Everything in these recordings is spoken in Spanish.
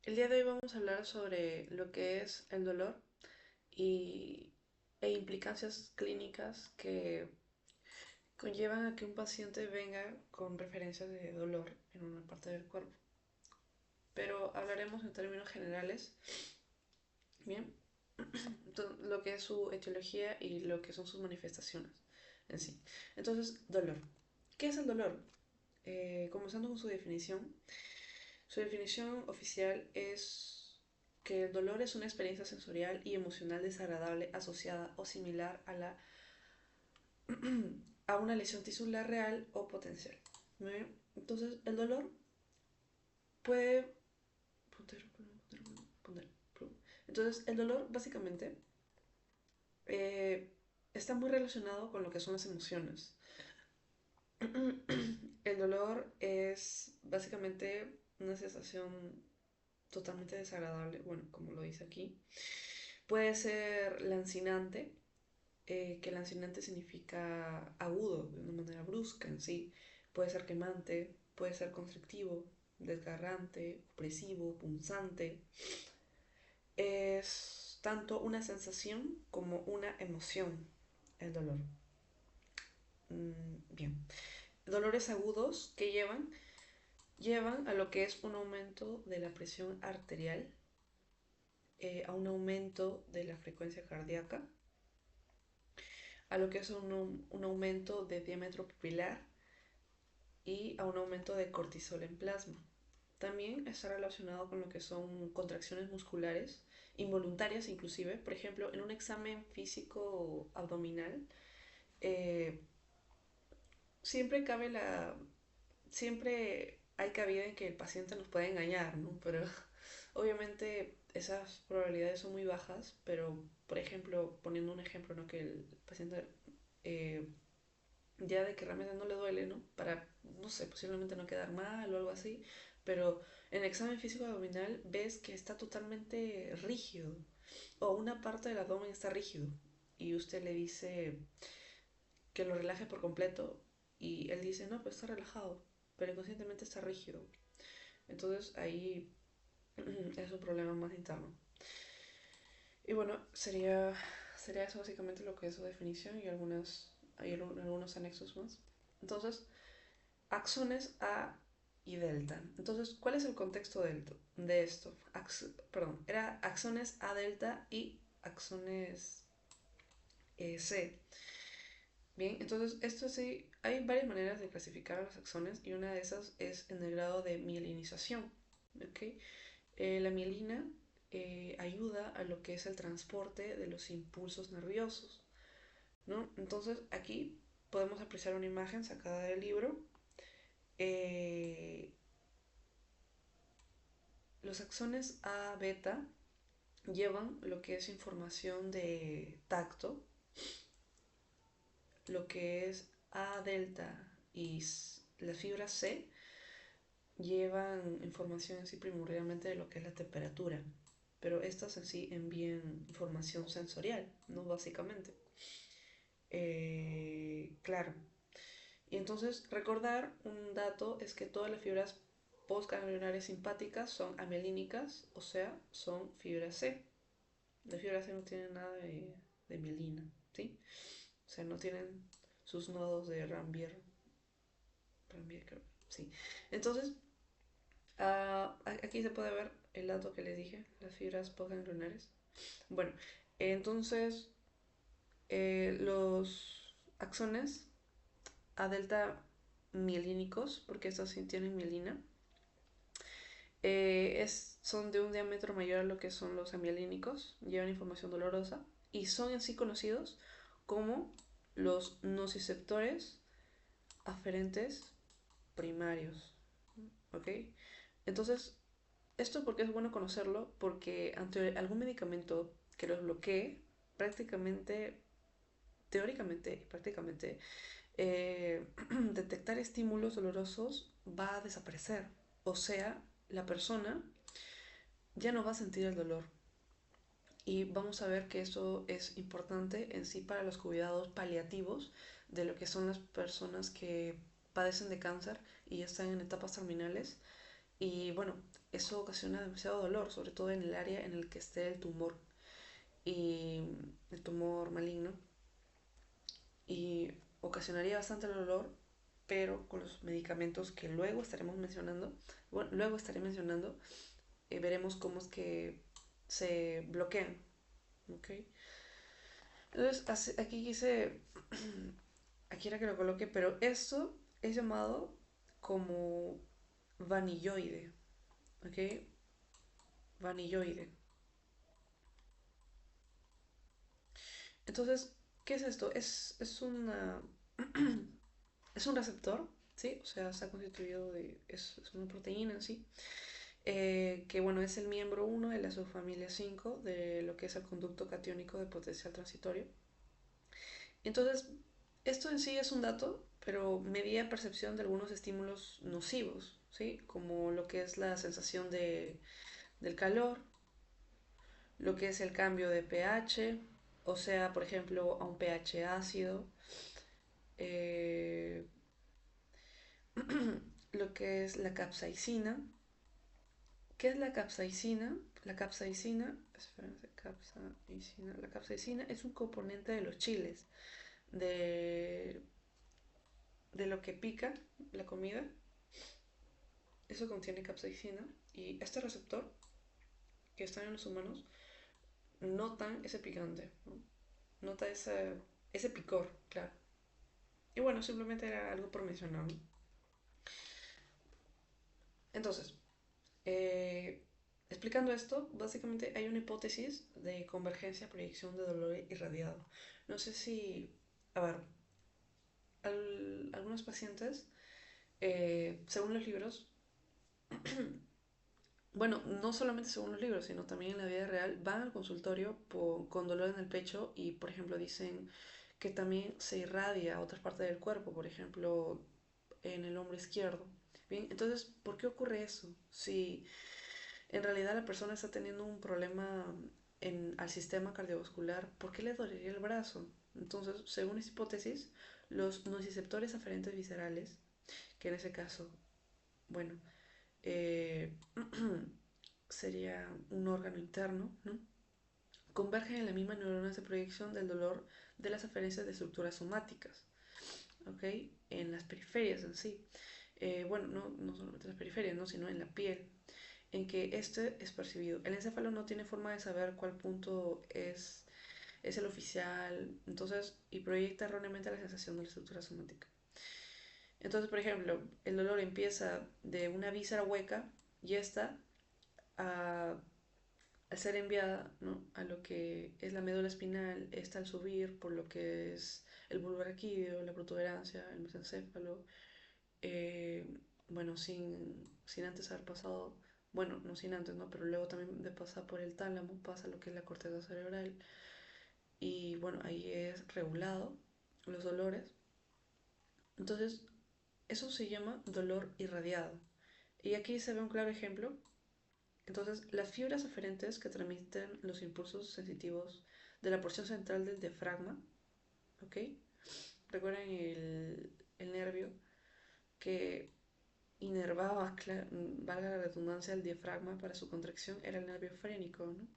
El día de hoy vamos a hablar sobre lo que es el dolor y, e implicancias clínicas que conllevan a que un paciente venga con referencias de dolor en una parte del cuerpo. Pero hablaremos en términos generales, bien, lo que es su etiología y lo que son sus manifestaciones en sí. Entonces, dolor. ¿Qué es el dolor? Comenzando con su definición. Su definición oficial es que el dolor es una experiencia sensorial y emocional desagradable asociada o similar a, a una lesión tisular real o potencial. ¿Muy bien? Entonces, el dolor puede... Entonces, el dolor básicamente eh, está muy relacionado con lo que son las emociones. El dolor es básicamente una sensación totalmente desagradable, bueno, como lo dice aquí. Puede ser lancinante, que lancinante significa agudo, de una manera brusca en sí. Puede ser quemante, puede ser constrictivo, desgarrante, opresivo, punzante. Es tanto una sensación como una emoción, el dolor. Bien. Dolores agudos que llevan a lo que es un aumento de la presión arterial, a un aumento de la frecuencia cardíaca, a lo que es un aumento de diámetro pupilar y a un aumento de cortisol en plasma. También está relacionado con lo que son contracciones musculares, involuntarias inclusive. Por ejemplo, en un examen físico abdominal, eh, siempre cabe la... Siempre hay cabida en que el paciente nos puede engañar, ¿no? Pero obviamente esas probabilidades son muy bajas, pero por ejemplo, poniendo un ejemplo, ¿no? Que el paciente eh, ya de que realmente no le duele, ¿no? Para, no sé, posiblemente no quedar mal o algo así, pero en el examen físico abdominal ves que está totalmente rígido o una parte del abdomen está rígido y usted le dice que lo relaje por completo y él dice, no, pues está relajado, pero inconscientemente está rígido. Entonces ahí es un problema más interno. Y bueno, sería eso básicamente lo que es su definición y algunos anexos más. Entonces, axones A y delta. Entonces, ¿cuál es el contexto de esto? Perdón, era axones A delta y axones C. Bien, entonces esto sí, hay varias maneras de clasificar a los axones y una de esas es en el grado de mielinización. ¿Okay? La mielina ayuda a lo que es el transporte de los impulsos nerviosos, ¿no? Entonces aquí podemos apreciar una imagen sacada del libro. Eh, los axones A beta llevan lo que es información de tacto, lo que es A delta y la fibra C llevan información en sí primordialmente de lo que es la temperatura, pero estas en sí envían información sensorial, ¿no? Básicamente. Claro. Y entonces recordar un dato es que todas las fibras postganglionares simpáticas son amielínicas, o sea, son fibra C. La fibra C no tiene nada de mielina, ¿sí? O sea, no tienen sus nodos de Rambier. Rambier, creo. Sí. Entonces, aquí se puede ver el dato que les dije, las fibras postganglionares. Bueno, entonces los axones A delta mielínicos, porque estos sí tienen mielina, son de un diámetro mayor a lo que son los amielínicos, llevan información dolorosa y son en sí conocidos como los nociceptores aferentes primarios. ¿Ok? Entonces, esto porque es bueno conocerlo, porque ante algún medicamento que los bloquee, prácticamente, teóricamente y prácticamente, detectar estímulos dolorosos va a desaparecer. O sea, la persona ya no va a sentir el dolor. Y vamos a ver que eso es importante en sí para los cuidados paliativos de lo que son las personas que padecen de cáncer y están en etapas terminales. Y bueno, eso ocasiona demasiado dolor, sobre todo en el área en el que esté el tumor y el tumor maligno, y ocasionaría bastante dolor, pero con los medicamentos que luego estaremos mencionando, bueno, luego estaré mencionando, veremos cómo es que se bloquean, ¿ok? Entonces, aquí quise, aquí era que lo coloque, pero esto es llamado como vanilloide, ¿ok? Vanilloide. Entonces, ¿qué es esto? Es una, es un receptor, ¿sí? O sea, está constituido de, es una proteína en sí, que bueno, es el miembro uno de la subfamilia 5 de lo que es el conducto catiónico de potencial transitorio. Entonces, esto en sí es un dato, pero medía percepción de algunos estímulos nocivos, ¿sí? Como lo que es la sensación del calor, lo que es el cambio de pH, o sea, por ejemplo, a un pH ácido, eh, lo que es la capsaicina. ¿Qué es la capsaicina? La capsaicina, espérense, la capsaicina es un componente de los chiles, de, de lo que pica la comida. Eso contiene capsaicina y este receptor que está en los humanos notan ese picante, ¿no? Nota ese picor, claro. Y bueno, simplemente era algo por mencionar, ¿no? Entonces, eh, explicando esto, básicamente hay una hipótesis de convergencia-proyección de dolor irradiado. No sé si, a ver, algunos pacientes, según los libros, bueno, no solamente según los libros, sino también en la vida real, van al consultorio con dolor en el pecho y, por ejemplo, dicen que también se irradia a otras partes del cuerpo, por ejemplo, en el hombro izquierdo. Bien, entonces, ¿por qué ocurre eso? Si en realidad la persona está teniendo un problema al sistema cardiovascular, ¿por qué le dolería el brazo? Entonces, según esta hipótesis, los nociceptores aferentes viscerales, que en ese caso, bueno, eh, sería un órgano interno, ¿no? Convergen en la misma neurona de proyección del dolor de las aferencias de estructuras somáticas, ¿ok? En las periferias en sí. Bueno, no solamente en las periferias, ¿no? Sino en la piel, en que este es percibido. El encéfalo no tiene forma de saber cuál punto es el oficial, entonces, y proyecta erróneamente la sensación de la estructura somática. Entonces, por ejemplo, el dolor empieza de una víscera hueca y esta a, al ser enviada, ¿no?, a lo que es la médula espinal, esta al subir por lo que es el bulbo raquídeo, la protuberancia, el mesencéfalo, eh, bueno, sin antes haber pasado, bueno, no sin antes, ¿no? Pero luego también de pasar por el tálamo, pasa lo que es la corteza cerebral y bueno, ahí es regulado los dolores. Entonces, eso se llama dolor irradiado. Y aquí se ve un claro ejemplo. Entonces, las fibras aferentes que transmiten los impulsos sensitivos de la porción central del diafragma, ¿ok? Recuerden el nervio que inervaba, valga la redundancia, el diafragma para su contracción, era el nervio frénico, ¿no?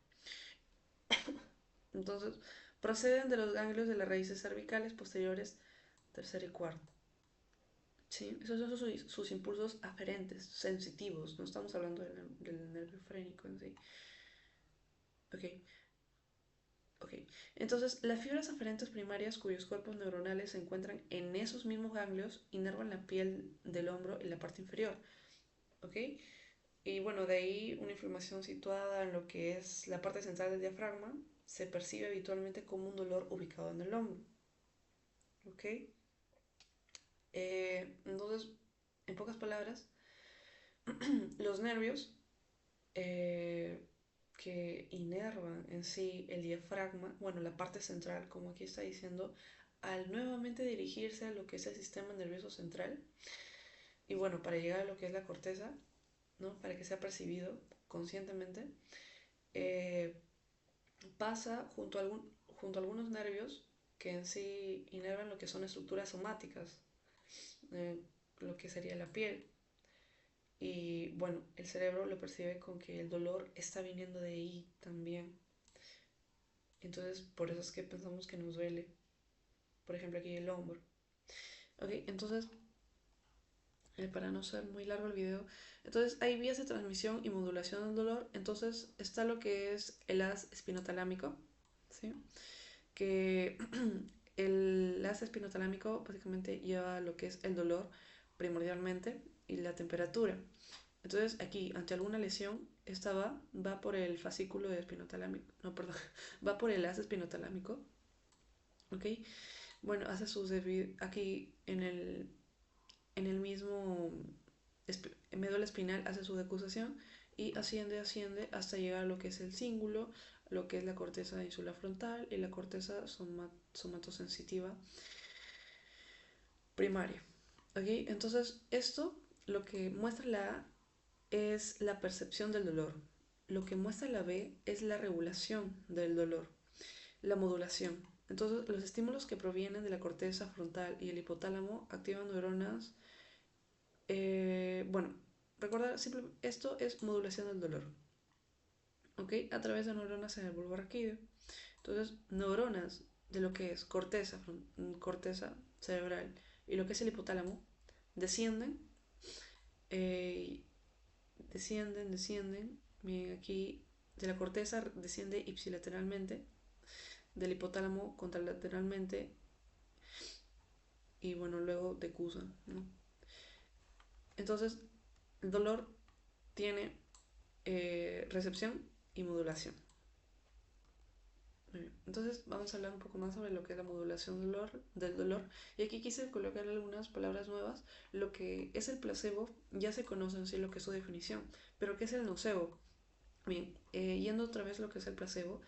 Entonces, proceden de los ganglios de las raíces cervicales posteriores tercero y cuarto. ¿Sí? Esos son sus impulsos aferentes, sensitivos, no estamos hablando del nervio frénico en sí. Ok, ok. Entonces, las fibras aferentes primarias cuyos cuerpos neuronales se encuentran en esos mismos ganglios inervan la piel del hombro y la parte inferior. ¿Ok? Y bueno, de ahí una inflamación situada en lo que es la parte central del diafragma se percibe habitualmente como un dolor ubicado en el hombro. ¿Ok? Entonces, en pocas palabras, los nervios eh, que inervan en sí el diafragma, bueno, la parte central, como aquí está diciendo, al nuevamente dirigirse a lo que es el sistema nervioso central, y bueno, para llegar a lo que es la corteza, ¿no? Para que sea percibido conscientemente, eh, pasa junto a algunos nervios que en sí inervan lo que son estructuras somáticas, lo que sería la piel. Y bueno, el cerebro lo percibe con que el dolor está viniendo de ahí también. Entonces, por eso es que pensamos que nos duele. Por ejemplo, aquí el hombro. Ok, entonces, para no ser muy largo el video, entonces hay vías de transmisión y modulación del dolor. Entonces, está lo que es el haz espinotalámico, ¿sí? Que el haz espinotalámico básicamente lleva lo que es el dolor primordialmente y la temperatura. Entonces aquí, ante alguna lesión, esta va por el fascículo de espinotalámico, no, perdón, va por el haz espinotalámico, ¿ok? Bueno, hace sus aquí en el mismo médula espinal hace su decusación y asciende hasta llegar a lo que es el cíngulo, lo que es la corteza insular frontal y la corteza somatosensitiva primaria. ¿Ok? Entonces, esto lo que muestra la A es la percepción del dolor. Lo que muestra la B es la regulación del dolor, la modulación. Entonces, los estímulos que provienen de la corteza frontal y el hipotálamo activan neuronas. Bueno, recordar, esto es modulación del dolor, ¿ok? A través de neuronas en el bulbo raquídeo. Entonces, neuronas de lo que es corteza cerebral y lo que es el hipotálamo descienden, eh, descienden. Miren aquí, de la corteza desciende ipsilateralmente, del hipotálamo contralateralmente y bueno, luego decusan, ¿no? Entonces, el dolor tiene recepción y modulación. Muy bien. Entonces vamos a hablar un poco más sobre lo que es la modulación del dolor. Y aquí quise colocar algunas palabras nuevas. Lo que es el placebo ya se conoce en sí lo que es su definición. Pero ¿qué es el nocebo? Bien, yendo otra vez lo que es el placebo,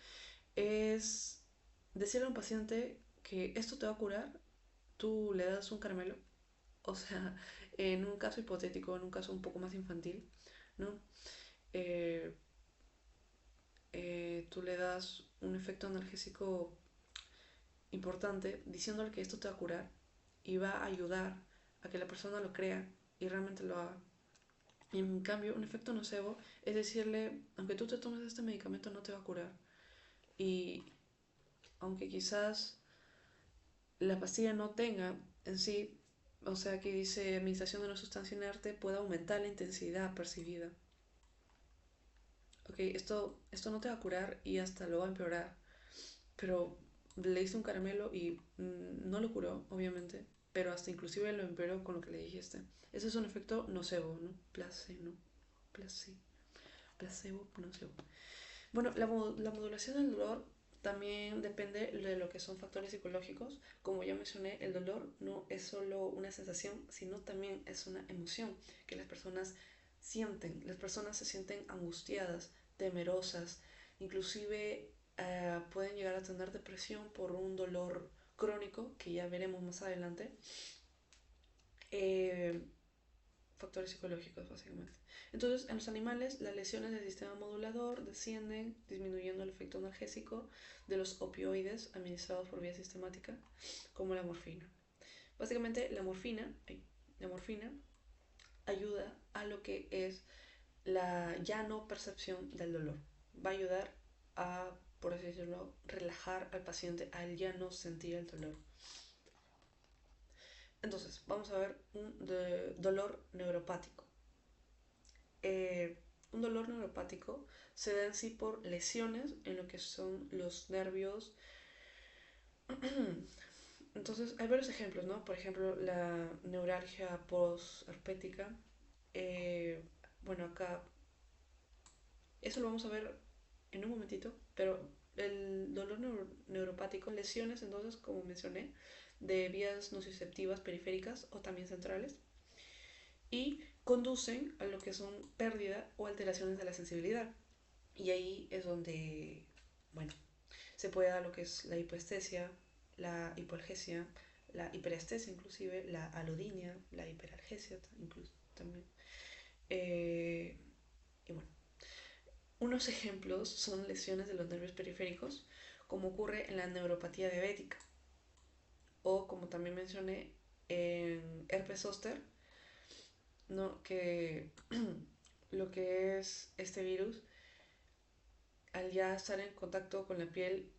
es decirle a un paciente que esto te va a curar, tú le das un caramelo. O sea, en un caso hipotético, en un caso un poco más infantil, ¿no? Eh, tú le das un efecto analgésico importante diciéndole que esto te va a curar y va a ayudar a que la persona lo crea y realmente lo haga. Y en cambio, un efecto nocebo es decirle, aunque tú te tomes este medicamento no te va a curar. Y aunque quizás la pastilla no tenga en sí, o sea, que dice administración de una sustancia inerte, puede aumentar la intensidad percibida. Ok, esto no te va a curar y hasta lo va a empeorar. Pero le hice un caramelo y no lo curó, obviamente, pero hasta inclusive lo empeoró con lo que le dijiste. Ese es un efecto nocebo, ¿no? Placebo, placebo, nocebo. Bueno, la modulación del dolor también depende de lo que son factores psicológicos. Como ya mencioné, el dolor no es solo una sensación, sino también es una emoción que las personas sienten. Las personas se sienten angustiadas, temerosas, inclusive pueden llegar a tener depresión por un dolor crónico, que ya veremos más adelante. Eh, Factores psicológicos, básicamente. Entonces, en los animales, las lesiones del sistema modulador descienden, disminuyendo el efecto analgésico de los opioides administrados por vía sistemática, como la morfina. Básicamente, la morfina ayuda a lo que es la ya no percepción del dolor. Va a ayudar a, por así decirlo, relajar al paciente al ya no sentir el dolor. Entonces, vamos a ver un dolor neuropático. Un dolor neuropático se da en sí por lesiones en lo que son los nervios. Entonces, hay varios ejemplos, ¿no? Por ejemplo, la neuralgia postherpética. Eh, bueno, acá, eso lo vamos a ver en un momentito, pero el dolor neuropático, lesiones, entonces, como mencioné, de vías nociceptivas periféricas o también centrales, y conducen a lo que son pérdida o alteraciones de la sensibilidad. Y ahí es donde, bueno, se puede dar lo que es la hipoestesia, la hipoalgesia, la hiperestesia inclusive, la alodinia, la hiperalgesia incluso también. Eh, y bueno, unos ejemplos son lesiones de los nervios periféricos, como ocurre en la neuropatía diabética, o como también mencioné, en herpes zóster, ¿no? Que lo que es este virus, al ya estar en contacto con la piel,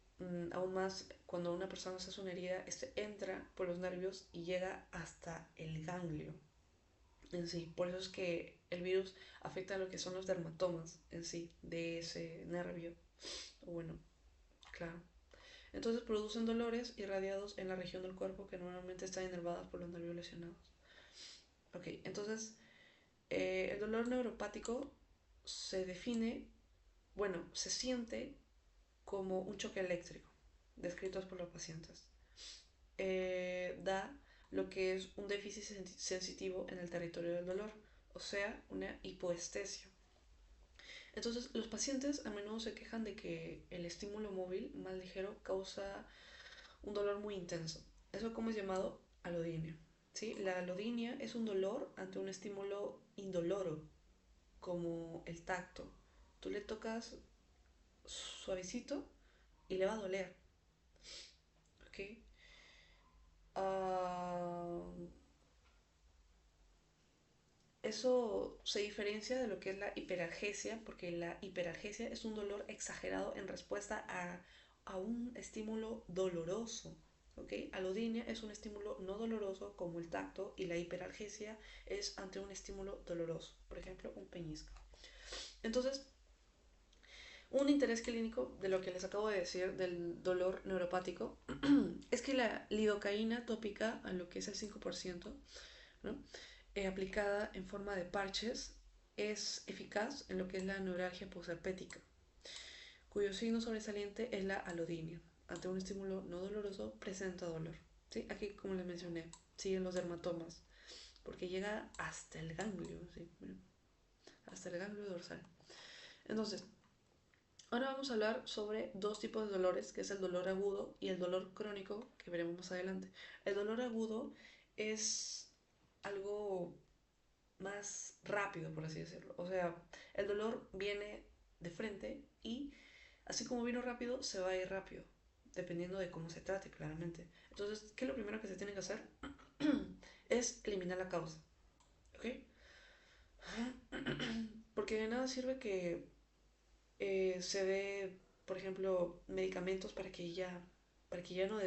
aún más cuando una persona se hace una herida, este entra por los nervios y llega hasta el ganglio en sí. Por eso es que el virus afecta a lo que son los dermatomas en sí, de ese nervio. Bueno, claro. Entonces producen dolores irradiados en la región del cuerpo que normalmente están inervadas por los nervios lesionados. Ok, entonces el dolor neuropático se define, bueno, se siente como un choque eléctrico, descritos por los pacientes. Da lo que es un déficit sensitivo en el territorio del dolor, o sea, una hipoestesia. Entonces, los pacientes a menudo se quejan de que el estímulo móvil más ligero causa un dolor muy intenso. Eso como es llamado alodinia. ¿Sí? La alodinia es un dolor ante un estímulo indoloro, como el tacto. Tú le tocas suavecito y le va a doler. ¿Ok? Uh, Eso se diferencia de lo que es la hiperalgesia, porque la hiperalgesia es un dolor exagerado en respuesta a un estímulo doloroso. ¿Ok? Alodinia es un estímulo no doloroso como el tacto y la hiperalgesia es ante un estímulo doloroso, por ejemplo, un peñisco. Entonces, un interés clínico de lo que les acabo de decir del dolor neuropático es que la lidocaína tópica, a lo que es el 5%, ¿no? Aplicada en forma de parches, es eficaz en lo que es la neuralgia posherpética, cuyo signo sobresaliente es la alodinia. Ante un estímulo no doloroso, presenta dolor. ¿Sí? Aquí, como les mencioné, siguen los dermatomas, porque llega hasta el ganglio, ¿sí? Hasta el ganglio dorsal. Entonces, ahora vamos a hablar sobre dos tipos de dolores, que es el dolor agudo y el dolor crónico, que veremos más adelante. El dolor agudo es algo más rápido, por así decirlo. O sea, el dolor viene de frente y así como vino rápido, se va a ir rápido, dependiendo de cómo se trate, claramente. Entonces, ¿qué es lo primero que se tiene que hacer? Es eliminar la causa, ¿ok? Porque de nada sirve que se dé, por ejemplo, medicamentos para que ya no,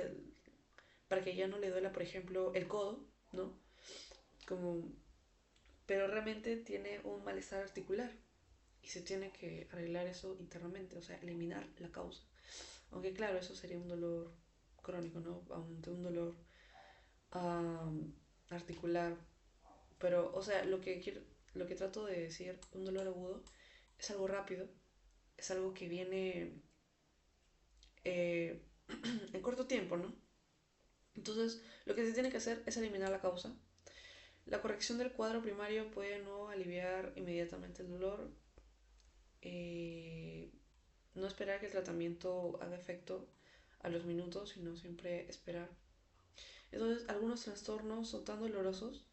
para que ya no le duela, por ejemplo, el codo, ¿no? Como, pero realmente tiene un malestar articular y se tiene que arreglar eso internamente, o sea, eliminar la causa. Aunque claro, eso sería un dolor crónico, ¿no? Aunque un dolor um, articular. Pero, o sea, lo que trato de decir, un dolor agudo, es algo rápido, es algo que viene eh, en corto tiempo, ¿no? Entonces, lo que se tiene que hacer es eliminar la causa. La corrección del cuadro primario puede no aliviar inmediatamente el dolor, eh, no esperar que el tratamiento haga efecto a los minutos, sino siempre esperar. Entonces, algunos trastornos son tan dolorosos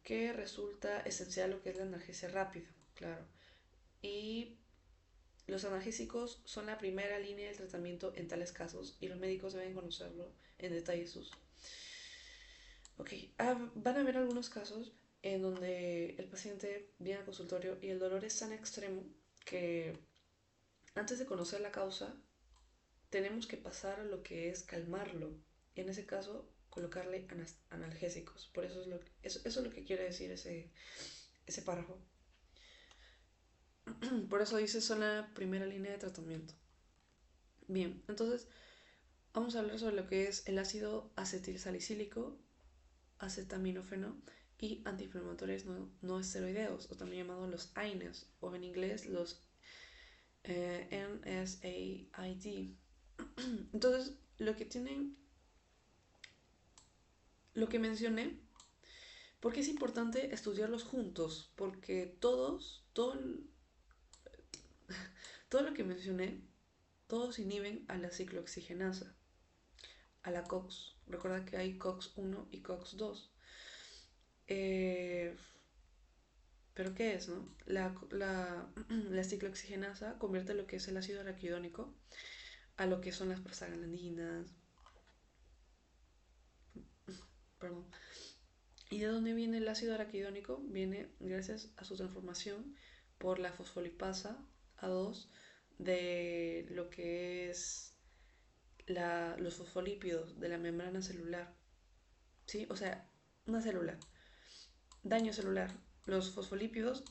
que resulta esencial lo que es la analgesia rápida, claro. Y los analgésicos son la primera línea del tratamiento en tales casos y los médicos deben conocerlo en detalle sus. Ok, van a haber algunos casos en donde el paciente viene al consultorio y el dolor es tan extremo que antes de conocer la causa tenemos que pasar a lo que es calmarlo. Y en ese caso, colocarle analgésicos. Por eso eso es lo que quiere decir ese párrafo. Por eso dice son la primera línea de tratamiento. Bien, entonces vamos a hablar sobre lo que es el ácido acetilsalicílico, acetaminófeno y antiinflamatorios no esteroideos, o también llamados los AINES, o en inglés los NSAID. Entonces, lo que mencioné, porque es importante estudiarlos juntos, porque todo lo que mencioné, todos inhiben a la ciclooxigenasa, a la COX. Recuerda que hay COX-1 y COX-2. ¿Pero qué es, no? La ciclooxigenasa convierte lo que es el ácido araquidónico a lo que son las prostaglandinas, perdón, ¿Y de dónde viene el ácido araquidónico? Viene gracias a su transformación por la fosfolipasa A2 de lo que es los fosfolípidos de la membrana celular. ¿Sí? O sea, una célula. Daño celular. Los fosfolípidos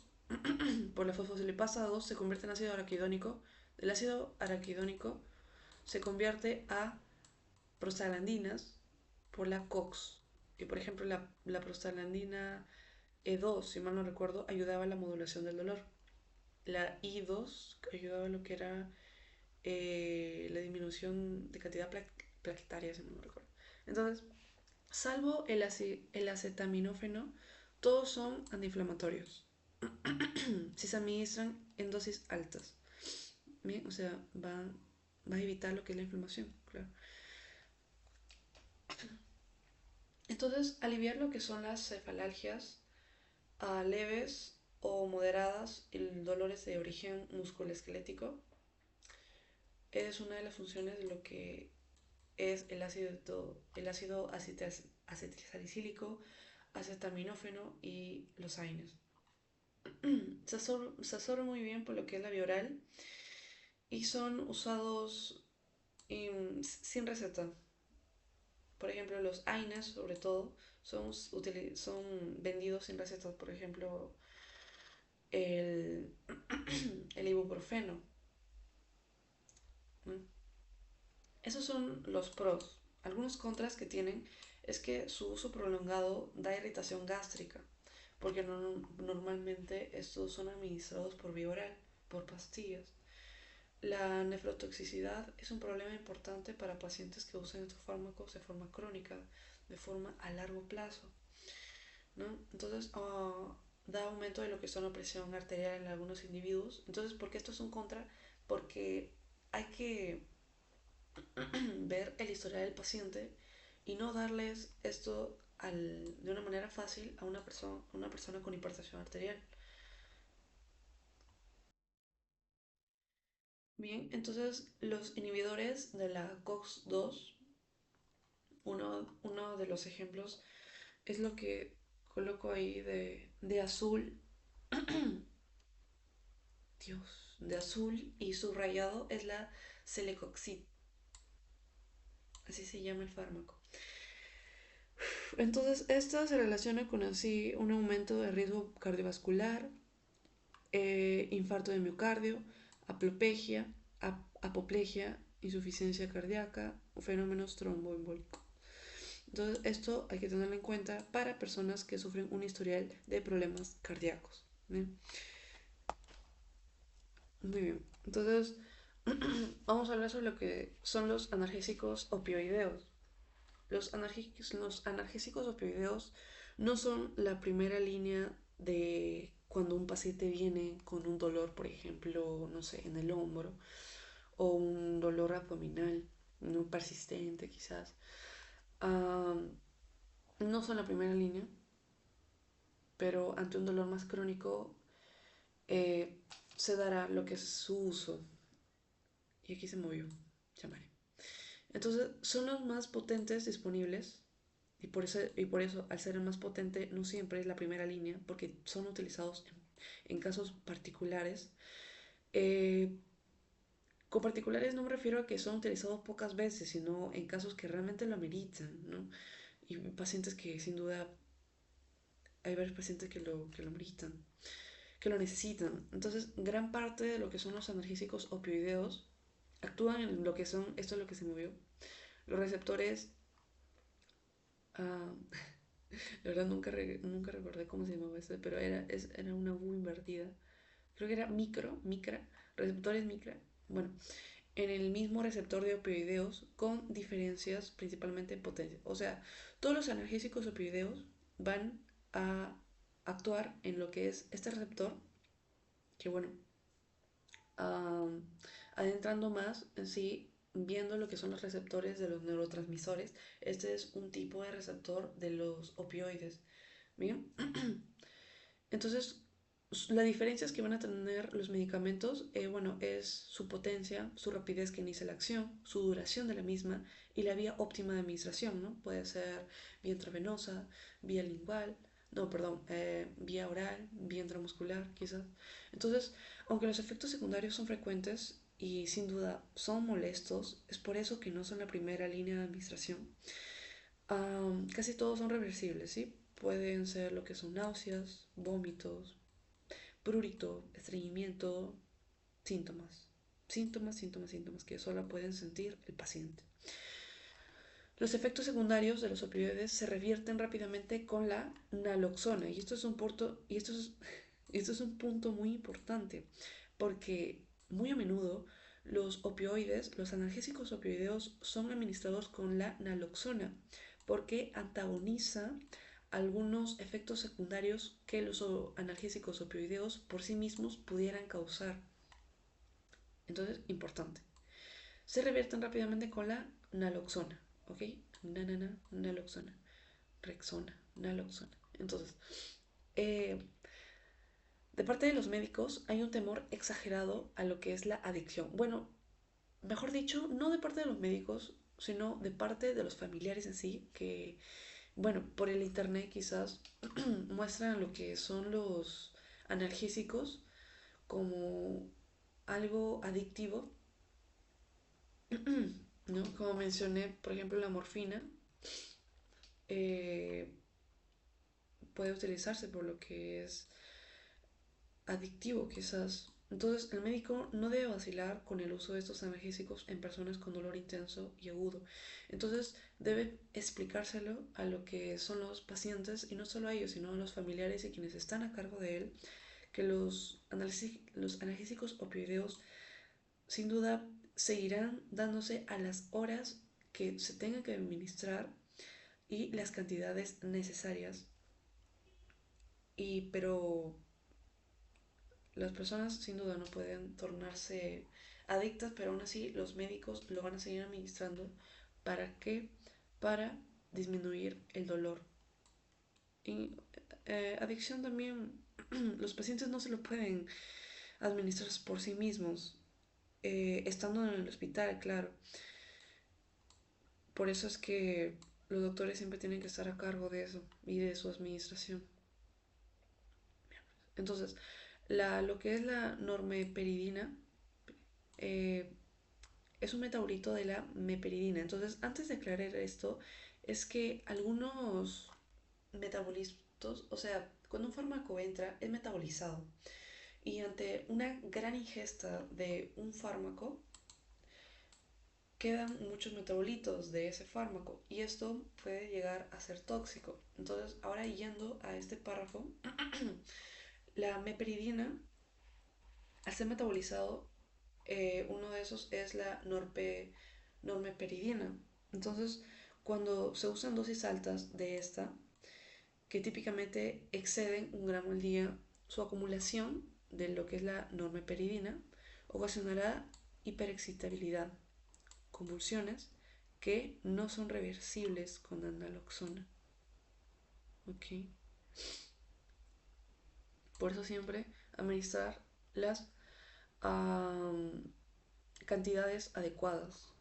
por la fosfolipasa A2 se convierte en ácido araquidónico. El ácido araquidónico se convierte a prostaglandinas por la COX. Y por ejemplo, la prostaglandina E2, si mal no recuerdo, ayudaba a la modulación del dolor. La I2 ayudaba a lo que era la disminución de cantidad plaquetaria, si mal no recuerdo. Entonces, salvo el acetaminófeno, todos son antiinflamatorios. Si se administran en dosis altas. ¿Bien? O sea, va a evitar lo que es la inflamación, claro. Entonces, aliviar lo que son las cefalalgias leves o moderadas y dolores de origen musculoesquelético es una de las funciones de lo que es el ácido acetilsalicílico, acetaminófeno y los AINES. Se absorben muy bien por lo que es la vía oral y son usados sin receta. Por ejemplo, los AINES, sobre todo, son vendidos sin receta. Por ejemplo, el, el ibuprofeno. ¿No? Esos son los pros. Algunos contras que tienen es que su uso prolongado da irritación gástrica, porque normalmente estos son administrados por vía oral, por pastillas. La nefrotoxicidad es un problema importante para pacientes que usan estos fármacos de forma crónica, de forma a largo plazo, ¿no? Entonces, da aumento de lo que son la presión arterial en algunos individuos. Entonces, ¿por qué esto es un contra? Porque hay que ver el historial del paciente y no darles esto de una manera fácil a una persona con hipertensión arterial. Bien, entonces los inhibidores de la COX-2, uno de los ejemplos es lo que coloco ahí de azul, Dios, de azul y subrayado es la Celecoxib, así se llama el fármaco. Entonces, esta se relaciona con así un aumento de riesgo cardiovascular, infarto de miocardio, apoplegia, apoplejia, insuficiencia cardíaca, fenómenos tromboembólicos. Entonces, esto hay que tenerlo en cuenta para personas que sufren un historial de problemas cardíacos. ¿Bien? Muy bien. Entonces, vamos a hablar sobre lo que son los analgésicos opioideos. Los analgésicos opioideos no son la primera línea de cuando un paciente viene con un dolor, por ejemplo, no sé, en el hombro o un dolor abdominal, no persistente quizás. Um, no son la primera línea, pero ante un dolor más crónico eh, se dará lo que es su uso. Y aquí se movió, llamaré. Entonces, son los más potentes disponibles. Y por eso, al ser el más potente, no siempre es la primera línea, porque son utilizados en casos particulares. Eh, con particulares no me refiero a que son utilizados pocas veces, sino en casos que realmente lo ameritan, ¿no? Y pacientes que sin duda, hay varios pacientes que lo ameritan, que lo necesitan. Entonces, gran parte de lo que son los analgésicos opioideos actúan en lo que son, esto es lo que se movió, los receptores. Uh, La verdad nunca recordé cómo se llamaba ese, pero era una U invertida. Creo que era micra, receptores micra. Bueno, en el mismo receptor de opioideos con diferencias principalmente en potencia. O sea, todos los analgésicos opioideos van a actuar en lo que es este receptor, que bueno, um, adentrando más en sí, viendo lo que son los receptores de los neurotransmisores, este es un tipo de receptor de los opioides. Bien, entonces La diferencia es que van a tener los medicamentos, bueno, es su potencia, su rapidez que inicia la acción, su duración de la misma y la vía óptima de administración, ¿no? Puede ser vía intravenosa, vía lingual, no, perdón, vía oral, vía intramuscular, quizás. Entonces, aunque los efectos secundarios son frecuentes y sin duda son molestos, es por eso que no son la primera línea de administración. Casi todos son reversibles, ¿sí? Pueden ser lo que son náuseas, vómitos, prurito, estreñimiento, síntomas. Síntomas que solo pueden sentir el paciente. Los efectos secundarios de los opioides se revierten rápidamente con la naloxona. Y esto es esto es un punto muy importante, porque muy a menudo los opioides, los analgésicos opioideos, son administrados con la naloxona, porque antagoniza algunos efectos secundarios que los analgésicos opioideos por sí mismos pudieran causar. Entonces, importante. Se revierten rápidamente con la naloxona, ¿ok? Naloxona, Rexona, naloxona. Entonces, eh, de parte de los médicos hay un temor exagerado a lo que es la adicción. Bueno, mejor dicho, no de parte de los médicos, sino de parte de los familiares en sí, que, bueno, por el internet quizás muestran lo que son los analgésicos como algo adictivo, ¿no? Como mencioné, por ejemplo, la morfina eh, puede utilizarse por lo que es adictivo quizás. Entonces, el médico no debe vacilar con el uso de estos analgésicos en personas con dolor intenso y agudo. Entonces, debe explicárselo a lo que son los pacientes y no solo a ellos, sino a los familiares y quienes están a cargo de él, que los analgésicos opioideos sin duda seguirán dándose a las horas que se tengan que administrar y las cantidades necesarias. Pero las personas sin duda no pueden tornarse adictas, pero aún así los médicos lo van a seguir administrando. ¿Para qué? Para disminuir el dolor. Y adicción también, los pacientes no se lo pueden administrar por sí mismos, estando en el hospital, claro. Por eso es que los doctores siempre tienen que estar a cargo de eso y de su administración. Entonces, lo que es la normeperidina eh, es un metabolito de la meperidina. Entonces, antes de aclarar esto, es que algunos metabolitos, o sea, cuando un fármaco entra, es metabolizado. Y ante una gran ingesta de un fármaco, quedan muchos metabolitos de ese fármaco y esto puede llegar a ser tóxico. Entonces, ahora yendo a este párrafo, la meperidina, al ser metabolizado, uno de esos es la normeperidina. Entonces, cuando se usan dosis altas de esta, que típicamente exceden 1 gramo al día, su acumulación de lo que es la normeperidina ocasionará hiperexcitabilidad, convulsiones que no son reversibles con naloxona. ¿Ok? Por eso siempre administrar las um, cantidades adecuadas.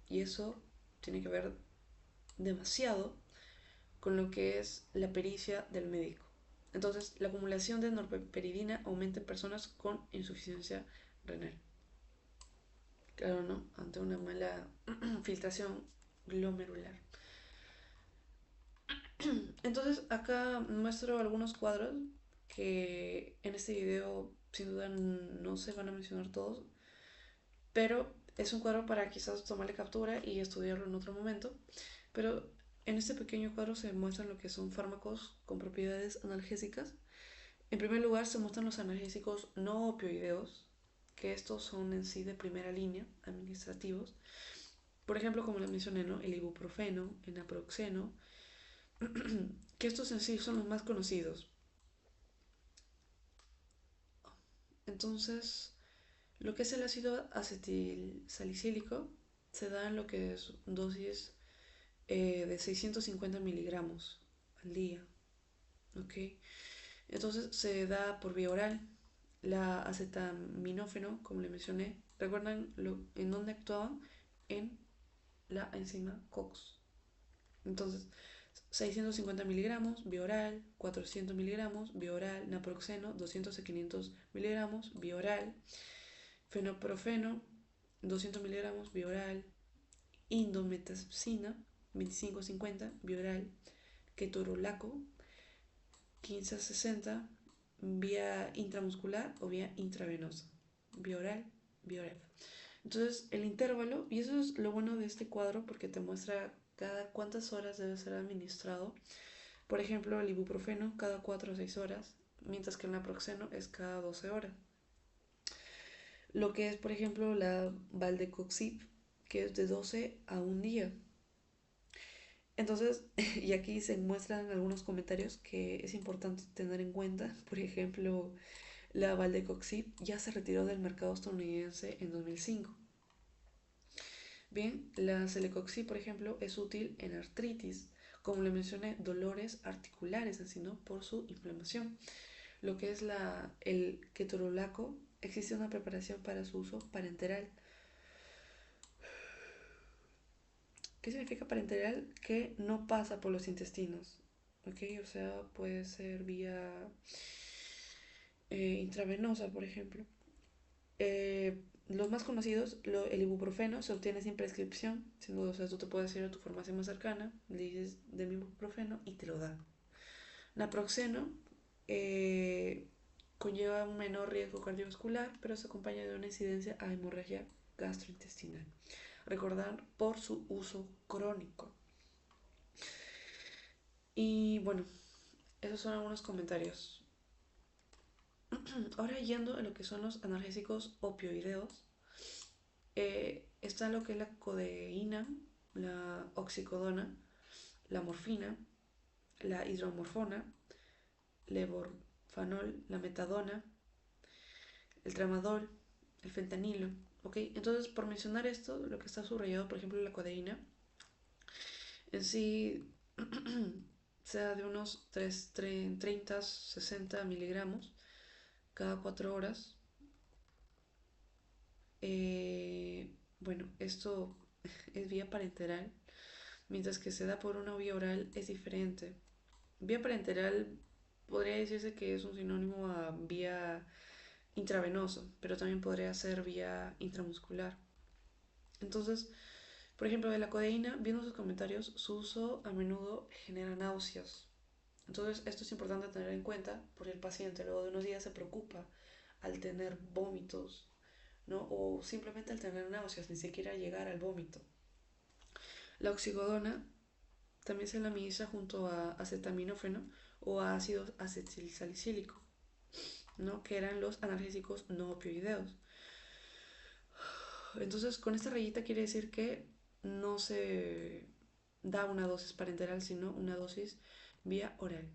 Y eso tiene que ver demasiado con lo que es la pericia del médico. Entonces, la acumulación de norpeperidina aumenta en personas con insuficiencia renal. Claro, ¿no? Ante una mala filtración glomerular. Entonces, acá muestro algunos cuadros que en este video sin duda no se van a mencionar todos, pero es un cuadro para quizás tomarle captura y estudiarlo en otro momento. Pero en este pequeño cuadro se muestran lo que son fármacos con propiedades analgésicas. En primer lugar se muestran los analgésicos no opioideos, que estos son en sí de primera línea, administrativos. Por ejemplo, como les mencioné, ¿no? El ibuprofeno, el naproxeno, que estos en sí son los más conocidos. Entonces, lo que es el ácido acetilsalicílico se da en lo que es dosis de 650 miligramos al día. ¿Ok? Entonces se da por vía oral. La acetaminófeno, como le mencioné, ¿recuerdan en dónde actuaban? En la enzima COX. Entonces, 650 miligramos vía oral, 400 miligramos vía oral, naproxeno 200 a 500 miligramos vía oral, fenoprofeno 200 miligramos vía oral, indometacina 25-50 vía oral, ketorolaco 15 a 60 vía intramuscular o vía intravenosa, vía oral, vía oral. Entonces, el intervalo, y eso es lo bueno de este cuadro porque te muestra cada cuántas horas debe ser administrado. Por ejemplo, el ibuprofeno cada 4 o 6 horas, mientras que el naproxeno es cada 12 horas. Lo que es, por ejemplo, la valdecoxib, que es de 12 a un día. Entonces, y aquí se muestran algunos comentarios que es importante tener en cuenta. Por ejemplo, la valdecoxib ya se retiró del mercado estadounidense en 2005. Bien, la celecoxib, por ejemplo, es útil en artritis, como le mencioné, dolores articulares, así, ¿no? Por su inflamación. Lo que es el ketorolaco, existe una preparación para su uso parenteral. ¿Qué significa parenteral? Que no pasa por los intestinos, ¿ok? O sea, puede ser vía intravenosa, por ejemplo. Los más conocidos, el ibuprofeno se obtiene sin prescripción, sin duda, o sea, tú te puedes ir a tu farmacia más cercana, le dices de mi ibuprofeno y te lo dan. Naproxeno conlleva un menor riesgo cardiovascular, pero se acompaña de una incidencia a hemorragia gastrointestinal. Recordar por su uso crónico. Y bueno, esos son algunos comentarios. Ahora yendo a lo que son los analgésicos opioideos, está lo que es la codeína, la oxicodona, la morfina, la hidromorfona, levorfanol, la metadona, el tramadol, el fentanilo, ¿ok? Entonces, por mencionar esto, lo que está subrayado, por ejemplo, la codeína, en sí, sea de unos 30, 60 miligramos cada 4 horas. Bueno, esto es vía parenteral, mientras que se da por una vía oral es diferente. Vía parenteral podría decirse que es un sinónimo a vía intravenoso, pero también podría ser vía intramuscular. Entonces, por ejemplo, de la codeína, viendo sus comentarios, su uso a menudo genera náuseas. Entonces, esto es importante tener en cuenta porque el paciente luego de unos días se preocupa al tener vómitos, ¿no? O simplemente al tener náuseas, ni siquiera llegar al vómito. La oxicodona también se la administra junto a acetaminófeno o a ácido acetilsalicílico, ¿no? Que eran los analgésicos no opioideos. Entonces, con esta rayita quiere decir que no se da una dosis parenteral, sino una dosis vía oral,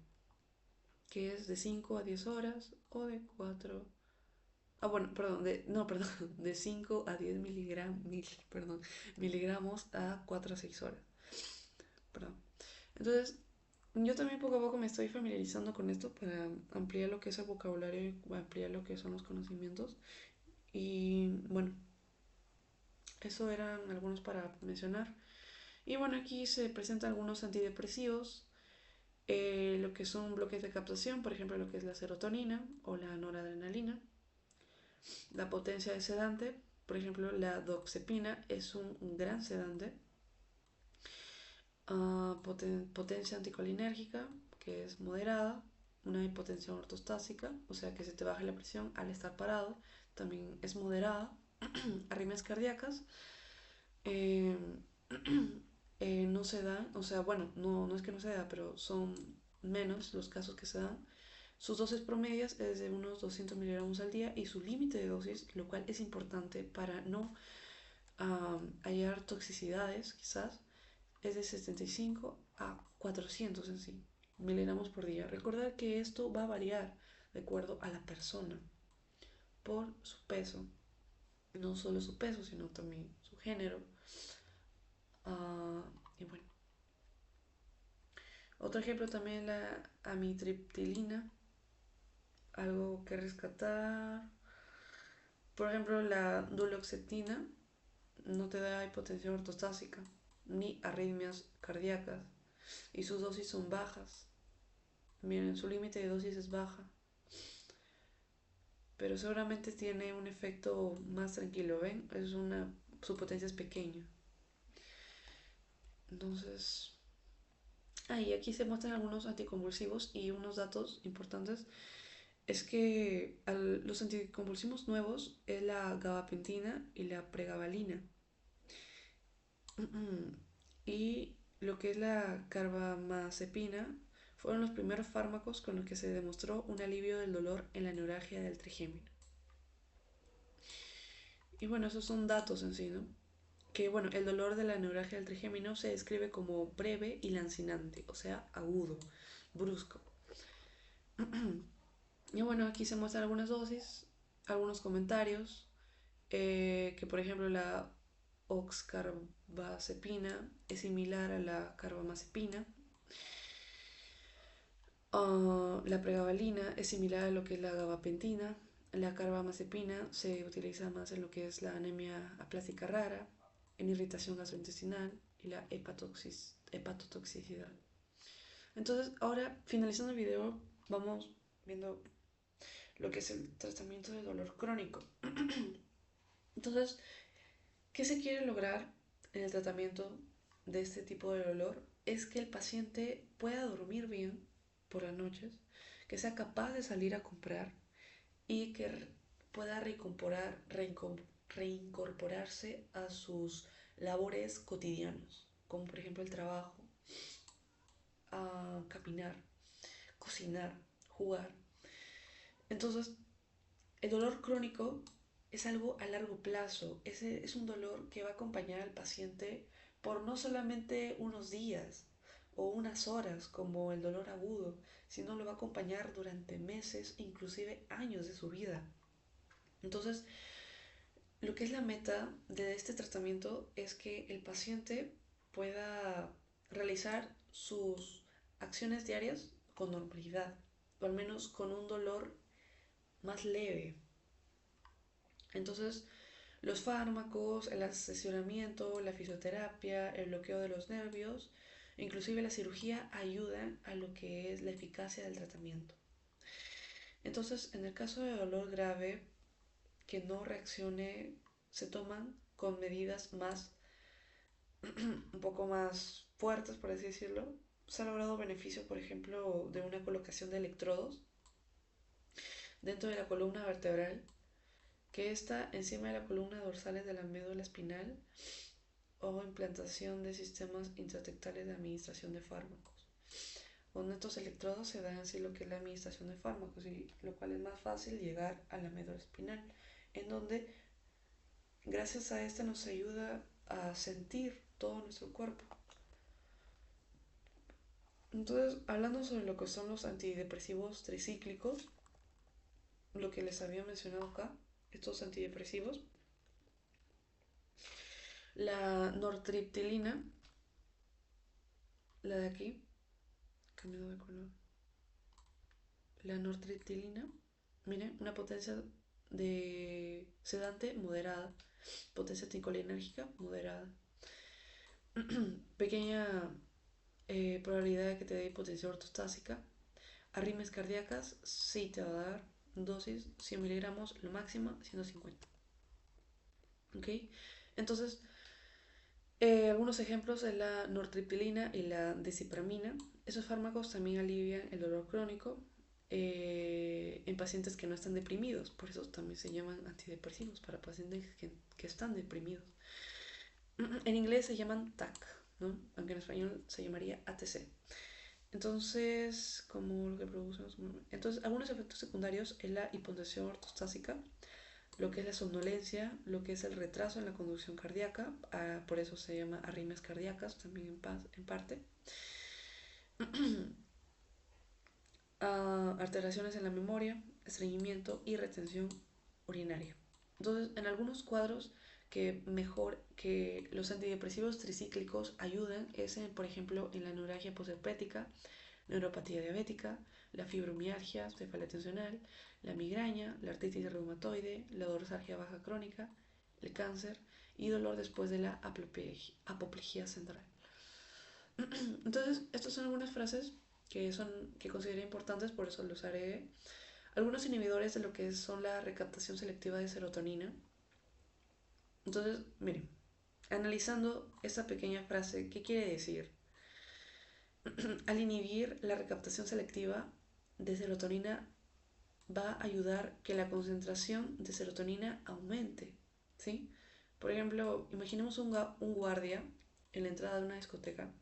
que es de 5 a 10 horas o de 4. Bueno, perdón, no, perdón, de 5 a 10 miligramos a 4 a 6 horas. Perdón. Entonces, yo también poco a poco me estoy familiarizando con esto para ampliar lo que es el vocabulario y ampliar lo que son los conocimientos. Y bueno, eso eran algunos para mencionar. Y bueno, aquí se presentan algunos antidepresivos, lo que son bloques de captación, por ejemplo, lo que es la serotonina o la noradrenalina. La potencia de sedante, por ejemplo, la doxepina es un gran sedante. Potencia anticolinérgica, que es moderada. Una hipotensión ortostásica, o sea que se te baja la presión al estar parado, también es moderada. Arritmias cardíacas eh, no se dan, o sea, bueno, no es que no se da, pero son menos los casos que se dan. Sus dosis promedias es de unos 200 miligramos al día y su límite de dosis, lo cual es importante para no hallar toxicidades, quizás, es de 75 a 400 en sí, miligramos por día. Recordar que esto va a variar de acuerdo a la persona por su peso, no solo su peso, sino también su género. Y bueno, otro ejemplo también la amitriptilina, algo que rescatar. Por ejemplo, la duloxetina no te da hipotensión ortostásica ni arritmias cardíacas y sus dosis son bajas. Miren, su límite de dosis es baja, pero seguramente tiene un efecto más tranquilo, ¿ven? Su potencia es pequeña. Entonces, ahí aquí se muestran algunos anticonvulsivos y unos datos importantes es que los anticonvulsivos nuevos es la gabapentina y la pregabalina. Y lo que es la carbamazepina fueron los primeros fármacos con los que se demostró un alivio del dolor en la neuralgia del trigémino. Y bueno, esos son datos en sí, ¿no? Que bueno, el dolor de la neuralgia del trigémino se describe como breve y lancinante, o sea, agudo, brusco. Y bueno, aquí se muestran algunas dosis, algunos comentarios, que por ejemplo la oxcarbazepina es similar a la carbamazepina. La pregabalina es similar a lo que es la gabapentina. La carbamazepina se utiliza más en lo que es la anemia aplásica rara, en irritación gastrointestinal y la hepatotoxicidad. Entonces, ahora finalizando el video, vamos viendo lo que es el tratamiento del dolor crónico. Entonces, ¿qué se quiere lograr en el tratamiento de este tipo de dolor? Es que el paciente pueda dormir bien por las noches, que sea capaz de salir a comprar y que pueda reincorporarse a sus labores cotidianos, como por ejemplo el trabajo, a caminar, cocinar, jugar. Entonces, el dolor crónico es algo a largo plazo, es un dolor que va a acompañar al paciente por no solamente unos días o unas horas como el dolor agudo, sino lo va a acompañar durante meses, inclusive años de su vida. Entonces, lo que es la meta de este tratamiento es que el paciente pueda realizar sus acciones diarias con normalidad, o al menos con un dolor más leve. Entonces, los fármacos, el asesoramiento, la fisioterapia, el bloqueo de los nervios, inclusive la cirugía ayudan a lo que es la eficacia del tratamiento. Entonces, en el caso de dolor grave que no reaccione, se toman con medidas más, un poco más fuertes, por así decirlo. Se ha logrado beneficio, por ejemplo, de una colocación de electrodos dentro de la columna vertebral, que está encima de la columna dorsal de la médula espinal, o implantación de sistemas intratectales de administración de fármacos. Con estos electrodos se da así lo que es la administración de fármacos, y lo cual es más fácil llegar a la médula espinal, en donde gracias a este nos ayuda a sentir todo nuestro cuerpo. Entonces, hablando sobre lo que son los antidepresivos tricíclicos, lo que les había mencionado acá, estos antidepresivos, la nortriptilina, la de aquí, cambiado de color, la nortriptilina, miren, una potencia de sedante moderada, potencia anticolinérgica moderada, pequeña probabilidad de que te dé hipotensión ortostásica, arritmias cardíacas, sí te va a dar dosis 100 miligramos, lo máximo 150. ¿Ok? Entonces, algunos ejemplos de la nortriptilina y la desipramina. Esos fármacos también alivian el dolor crónico en pacientes que no están deprimidos. Por eso también se llaman antidepresivos para pacientes que están deprimidos. En inglés se llaman TAC, ¿no? Aunque en español se llamaría ATC. Entonces, como lo que producen. Entonces, algunos efectos secundarios es la hipotensión ortostásica, lo que es la somnolencia, lo que es el retraso en la conducción cardíaca, por eso se llama arritmias cardíacas también en parte, alteraciones en la memoria, estreñimiento y retención urinaria. Entonces, en algunos cuadros que los antidepresivos tricíclicos ayudan es, por ejemplo, en la neuralgia posherpética, neuropatía diabética, la fibromialgia, cefalea tensional, la migraña, la artritis reumatoide, la dorsalgia baja crónica, el cáncer y dolor después de la apoplejía central. Entonces, estas son algunas frases que consideré importantes, por eso los haré. Algunos inhibidores de lo que son la recaptación selectiva de serotonina. Entonces, miren, analizando esta pequeña frase, ¿qué quiere decir? Al inhibir la recaptación selectiva de serotonina va a ayudar que la concentración de serotonina aumente, ¿sí? Por ejemplo, imaginemos un guardia en la entrada de una discoteca.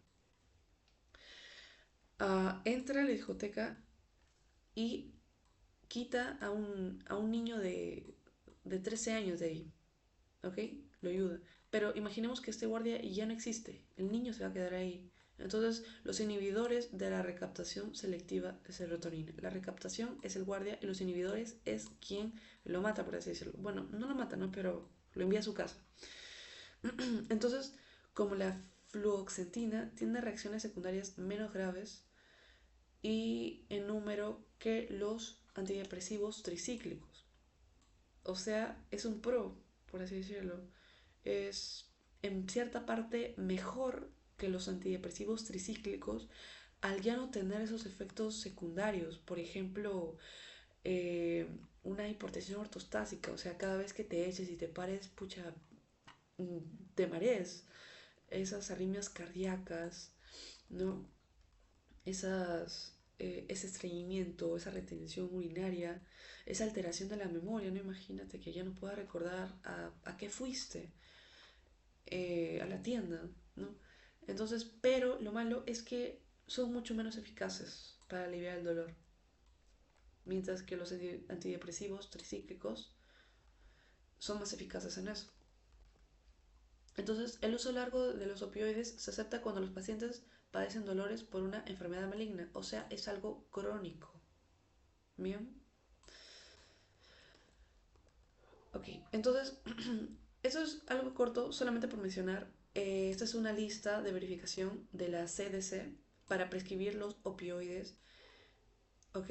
Entra a la discoteca y quita a un niño de 13 años de ahí, ¿ok? Lo ayuda. Pero imaginemos que este guardia ya no existe, el niño se va a quedar ahí. Entonces, los inhibidores de la recaptación selectiva de serotonina. La recaptación es el guardia y los inhibidores es quien lo mata, por así decirlo. Bueno, no lo mata, ¿no? Pero lo envía a su casa. Entonces, como la fluoxetina tiene reacciones secundarias menos graves y en número que los antidepresivos tricíclicos. O sea, es un pro, por así decirlo. Es en cierta parte mejor que los antidepresivos tricíclicos al ya no tener esos efectos secundarios. Por ejemplo, eh, una hipertensión ortostásica, o sea, cada vez que te eches y te pares, pucha, mm, te marees. Esas arritmias cardíacas, ¿no? Ese estreñimiento, esa retención urinaria, esa alteración de la memoria, ¿no? Imagínate que ya no puedas recordar a qué fuiste, a la tienda, ¿no? Entonces, pero lo malo es que son mucho menos eficaces para aliviar el dolor, mientras que los antidepresivos tricíclicos son más eficaces en eso. Entonces, el uso largo de los opioides se acepta cuando los pacientes padecen dolores por una enfermedad maligna, o sea, es algo crónico. ¿Bien? Ok, entonces, eso es algo corto, solamente por mencionar. Esta es una lista de verificación de la CDC para prescribir los opioides. Ok,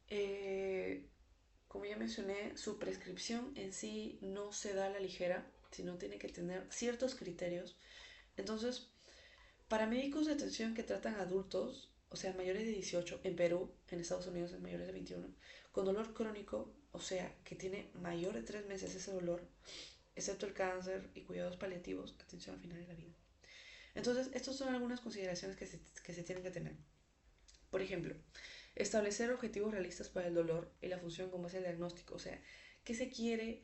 eh, como ya mencioné, su prescripción en sí no se da a la ligera, sino tiene que tener ciertos criterios. Entonces, para médicos de atención que tratan a adultos, o sea, mayores de 18, en Perú, en Estados Unidos en mayores de 21, con dolor crónico, o sea, que tiene mayor de 3 meses ese dolor, excepto el cáncer y cuidados paliativos, atención al final de la vida. Entonces, estas son algunas consideraciones que se tienen que tener. Por ejemplo, establecer objetivos realistas para el dolor y la función como es el diagnóstico, o sea, ¿qué se quiere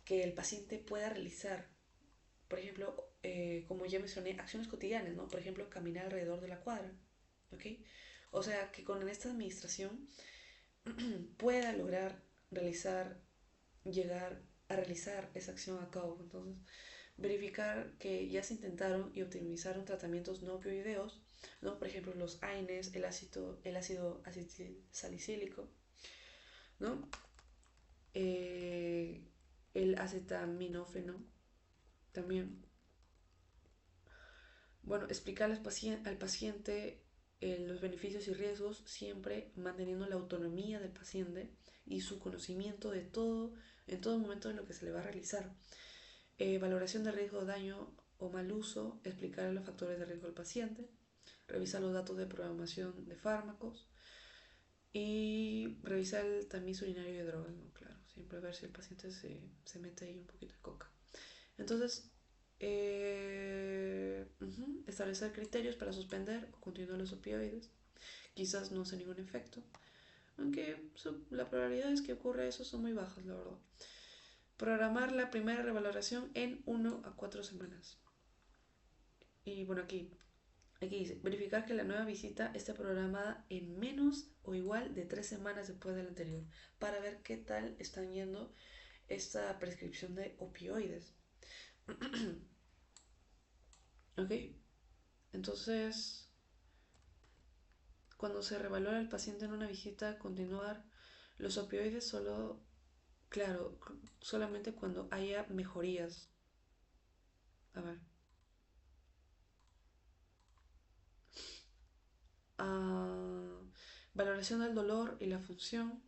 que el paciente pueda realizar? Por ejemplo, como ya mencioné, acciones cotidianas, ¿no? Por ejemplo, caminar alrededor de la cuadra, ¿ok? O sea, que con esta administración pueda lograr realizar, llegar a realizar esa acción a cabo. Entonces, verificar que ya se intentaron y optimizaron tratamientos no opioideos, ¿no? Por ejemplo, los AINES, el ácido salicílico, ¿no? Eh, el acetaminófeno también. Bueno, explicar al paciente los beneficios y riesgos, siempre manteniendo la autonomía del paciente y su conocimiento de todo, en todo momento de lo que se le va a realizar. Valoración de riesgo, daño o mal uso, explicar los factores de riesgo al paciente, revisar los datos de programación de fármacos y revisar el tamiz urinario de drogas, ¿no? Claro, siempre ver si el paciente se mete ahí un poquito de coca. Entonces, establecer criterios para suspender o continuar los opioides. Quizás no hace ningún efecto, aunque la probabilidad es que ocurra eso son muy bajas, la verdad. Programar la primera revaloración en 1 a 4 semanas. Y bueno, aquí dice, verificar que la nueva visita esté programada en menos o igual de 3 semanas después de la anterior, para ver qué tal están yendo esta prescripción de opioides. Ok, entonces, cuando se revalora al paciente en una visita, continuar los opioides solo, claro, solamente cuando haya mejorías. A ver. Valoración del dolor y la función,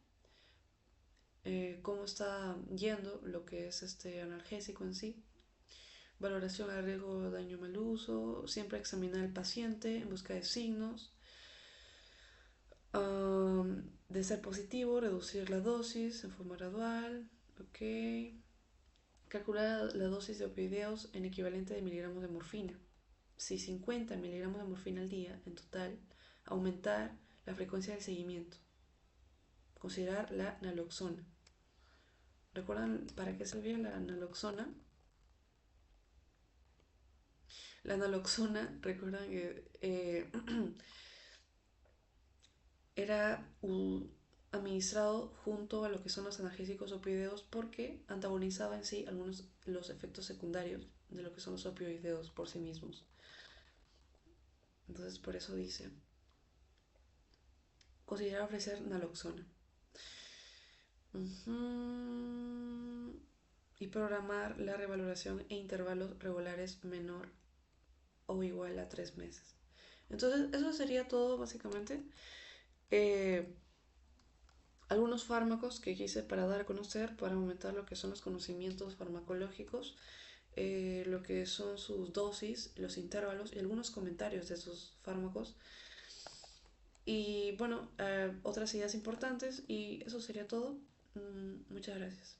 cómo está yendo lo que es este analgésico en sí. Valoración al riesgo de daño mal uso, siempre examinar al paciente en busca de signos. De ser positivo, reducir la dosis en forma gradual. Ok. Calcular la dosis de opioideos en equivalente de miligramos de morfina. Si 50 miligramos de morfina al día en total, aumentar la frecuencia del seguimiento. Considerar la naloxona. ¿Recuerdan para qué servía la naloxona? La naloxona, recuerdan que era administrado junto a lo que son los analgésicos opioideos porque antagonizaba en sí algunos los efectos secundarios de lo que son los opioideos por sí mismos. Entonces por eso dice, considerar ofrecer naloxona. Y programar la revaloración e intervalos regulares menor o igual a 3 meses. Entonces eso sería todo básicamente. Eh, Algunos fármacos que quise para dar a conocer, para aumentar lo que son los conocimientos farmacológicos, lo que son sus dosis, los intervalos y algunos comentarios de esos fármacos. Y bueno, otras ideas importantes y eso sería todo. Muchas gracias.